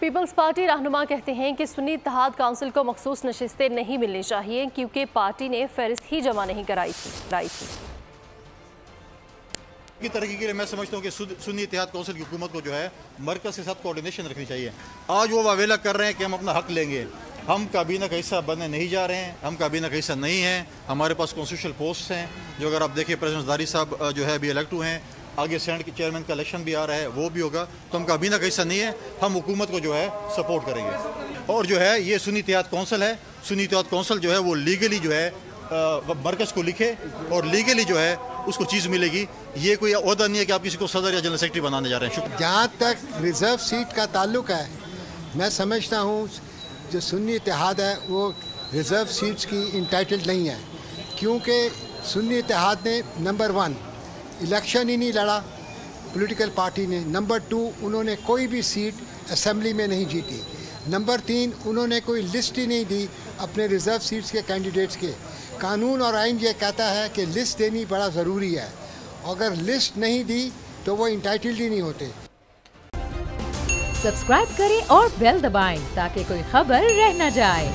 Peoples party رہنما کہتے ہیں کہ سنی اتحاد کونسل کو مخصوص نشستیں نہیں ملنی چاہیے کیونکہ پارٹی نے فہرست ہی جمع نہیں کرائی تھی۔ کی ترقی کے لیے میں سمجھتا ہوں کہ سنی اتحاد کونسل کی حکومت کو جو ہے مرکز کے ساتھ کوارڈینیشن رکھنی چاہیے۔ آج وہ واویلا کر رہے ہیں کہ ہم اپنا حق لیں گے، ہم کابینہ کا حصہ بننے نہیں جا رہے ہیں، ہم کابینہ کا حصہ نہیں ہیں، ہمارے پاس کانسٹیٹیوشنل پوسٹس ہیں جو اگر آپ دیکھیں پریزیڈنٹ زرداری صاحب جو ہے ابھی الیکٹ ہوئے ہیں، آگے سینٹ کے چیئرمین کا الیکشن بھی آ رہا ہے، وہ بھی ہوگا، تو ہم کابینہ کا حصہ نہیں ہے، ہم حکومت کو جو ہے سپورٹ کریں گے۔ اور جو ہے یہ سنی اتحاد کونسل ہے، سنی اتحاد کونسل جو ہے وہ لیگلی جو ہے مرکز کو لکھے اور لیگلی جو ہے اس کو چیز ملے گی۔ یہ کوئی عہدہ نہیں ہے کہ آپ کسی کو صدر یا جنرل سیکرٹری بنانے جا رہے ہیں۔ شکریہ۔ جہاں تک ریزرو سیٹ کا تعلق ہے، میں سمجھتا ہوں جو سنی اتحاد ہے وہ ریزرو سیٹس کی انٹائٹلڈ نہیں ہے، کیونکہ سنی اتحاد نے نمبر 1 الیکشن ہی نہیں لڑا پولیٹیکل پارٹی نے، نمبر 2 انہوں نے کوئی بھی سیٹ اسمبلی میں نہیں جیتی، نمبر 3 انہوں نے کوئی لسٹ ہی نہیں دی اپنے ریزرو سیٹس کے کینڈیڈیٹس کے۔ قانون اور آئین یہ کہتا ہے کہ لسٹ دینی بڑا ضروری ہے، اگر لسٹ نہیں دی تو وہ انٹائٹلڈ ہی نہیں ہوتے۔ سبسکرائب کریں اور بیل دبائیں تاکہ کوئی خبر رہ نہ جائے۔